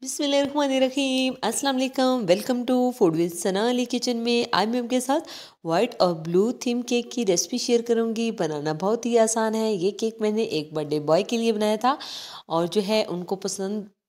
बिस्मिल्लाहिर्रहमानिर्रहीम अस्सलाम वालेकुम। Welcome to food with Sana Ali kitchen में। आज मैं आपके साथ वाइट और ब्लू थीम केक की रेसिपी शेयर करूंगी। बनाना बहुत ही आसान है। ये केक मैंने एक बर्थडे बॉय के लिए बनाया था और जो है उनको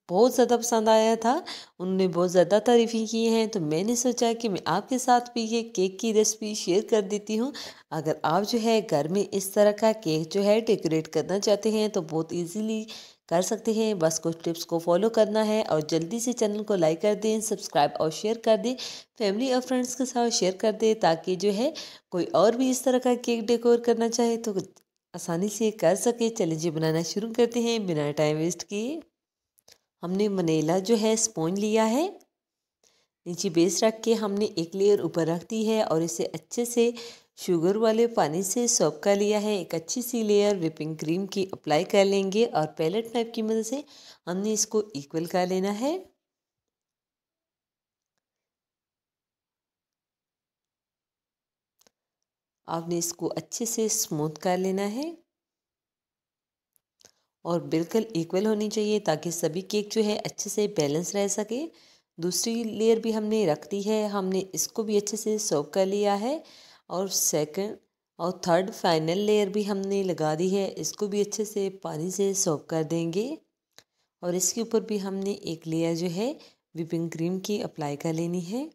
बहुत ज़्यादा पसंद आया था। उन्होंने बहुत ज़्यादा तारीफ़ें की हैं, तो मैंने सोचा कि मैं आपके साथ भी ये केक की रेसिपी शेयर कर देती हूँ। अगर आप जो है घर में इस तरह का केक जो है डेकोरेट करना चाहते हैं तो बहुत ईजीली कर सकते हैं। बस कुछ टिप्स को फॉलो करना है और जल्दी से चैनल को लाइक कर दें, सब्सक्राइब और शेयर कर दें। फैमिली और फ्रेंड्स के साथ शेयर कर दें ताकि जो है कोई और भी इस तरह का केक डेकोर करना चाहे तो आसानी से कर सके। चलिए जी बनाना शुरू करते हैं बिना टाइम वेस्ट किए। हमने वनीला जो है स्पॉन्ज लिया है। नीचे बेस रख के हमने एक लेयर ऊपर रख दी है और इसे अच्छे से शुगर वाले पानी से सोक कर लिया है। एक अच्छी सी लेयर व्हिपिंग क्रीम की अप्लाई कर लेंगे और पैलेट नाइफ की मदद से हमने इसको इक्वल कर लेना है। आपने इसको अच्छे से स्मूथ कर लेना है और बिल्कुल इक्वल होनी चाहिए ताकि सभी केक जो है अच्छे से बैलेंस रह सके। दूसरी लेयर भी हमने रख दी है, हमने इसको भी अच्छे से सोक कर लिया है और सेकंड और थर्ड फाइनल लेयर भी हमने लगा दी है। इसको भी अच्छे से पानी से सोक कर देंगे और इसके ऊपर भी हमने एक लेयर जो है व्हिपिंग क्रीम की अप्लाई कर लेनी है।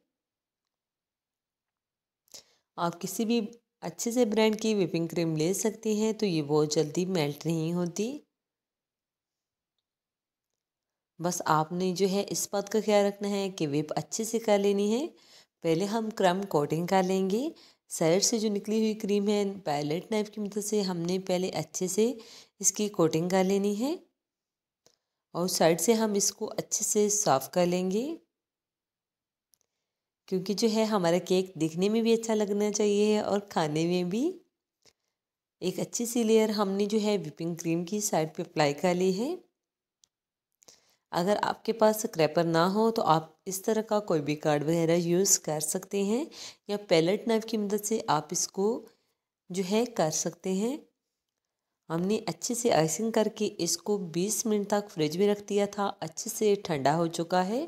आप किसी भी अच्छे से ब्रांड की व्हिपिंग क्रीम ले सकते हैं, तो ये बहुत जल्दी मेल्ट नहीं होती। बस आपने जो है इस बात का ख्याल रखना है कि व्हिप अच्छे से कर लेनी है। पहले हम क्रम कोटिंग कर लेंगे। साइड से जो निकली हुई क्रीम है पैलेट नाइफ की मदद से हमने पहले अच्छे से इसकी कोटिंग कर लेनी है और साइड से हम इसको अच्छे से साफ कर लेंगे, क्योंकि जो है हमारा केक दिखने में भी अच्छा लगना चाहिए और खाने में भी। एक अच्छी सी लेयर हमने जो है व्हिपिंग क्रीम की साइड पे अप्लाई कर ली है। अगर आपके पास क्रैपर ना हो तो आप इस तरह का कोई भी कार्ड वगैरह यूज़ कर सकते हैं या पैलेट नाइफ की मदद से आप इसको जो है कर सकते हैं। हमने अच्छे से आइसिंग करके इसको 20 मिनट तक फ्रिज में रख दिया था। अच्छे से ठंडा हो चुका है।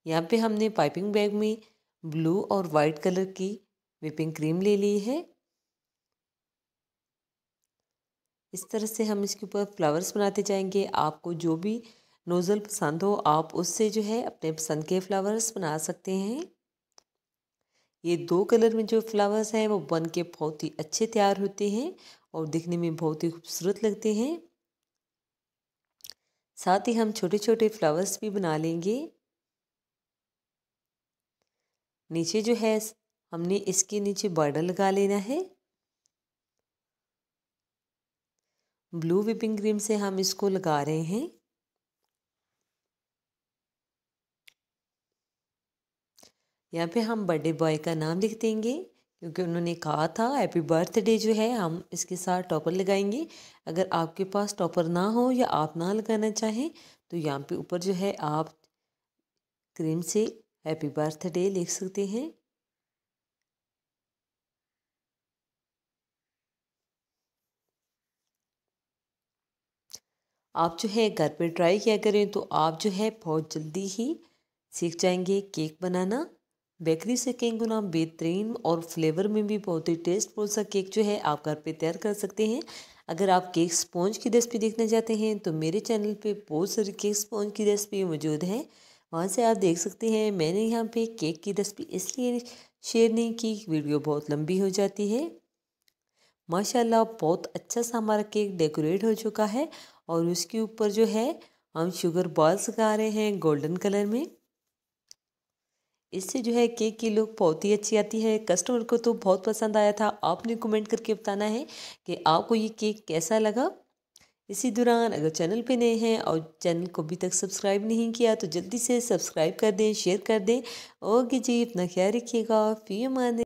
यहाँ पे हमने पाइपिंग बैग में ब्लू और वाइट कलर की व्हिपिंग क्रीम ले ली है। इस तरह से हम इसके ऊपर फ्लावर्स बनाते जाएंगे। आपको जो भी नोज़ल पसंद हो आप उससे जो है अपने पसंद के फ्लावर्स बना सकते हैं। ये दो कलर में जो फ्लावर्स हैं वो बन के बहुत ही अच्छे तैयार होते हैं और दिखने में बहुत ही खूबसूरत लगते हैं। साथ ही हम छोटे छोटे फ्लावर्स भी बना लेंगे। नीचे जो है हमने इसके नीचे बॉर्डर लगा लेना है। ब्लू व्हिपिंग क्रीम से हम इसको लगा रहे हैं। यहाँ पे हम बर्थडे बॉय का नाम लिख देंगे, क्योंकि उन्होंने कहा था हैप्पी बर्थडे। जो है हम इसके साथ टॉपर लगाएंगे। अगर आपके पास टॉपर ना हो या आप ना लगाना चाहें तो यहाँ पे ऊपर जो है आप क्रीम से हैप्पी बर्थडे लिख सकते हैं। आप जो है घर पे ट्राई किया करें तो आप जो है बहुत जल्दी ही सीख जाएंगे केक बनाना। बेकरी से केक गुना बेहतरीन और फ्लेवर में भी बहुत ही टेस्टफुल सा केक जो है आप घर पे तैयार कर सकते हैं। अगर आप केक स्पॉन्ज की रेसिपी देखना चाहते हैं तो मेरे चैनल पे बहुत सारी केक स्पॉन्ज की रेसिपी मौजूद है, वहाँ से आप देख सकते हैं। मैंने यहाँ पे केक की रेसिपी इसलिए शेयर नहीं की, वीडियो बहुत लंबी हो जाती है। माशाल्लाह बहुत अच्छा सा हमारा केक डेकोरेट हो चुका है और उसके ऊपर जो है हम शुगर बॉल्स लगा रहे हैं गोल्डन कलर में। इससे जो है केक की लुक बहुत ही अच्छी आती है। कस्टमर को तो बहुत पसंद आया था। आपने कमेंट करके बताना है कि आपको ये केक कैसा लगा। इसी दौरान अगर चैनल पे नए हैं और चैनल को अभी तक सब्सक्राइब नहीं किया तो जल्दी से सब्सक्राइब कर दें, शेयर कर दें। ओके जी, अपना ख्याल रखिएगा। फी अमान।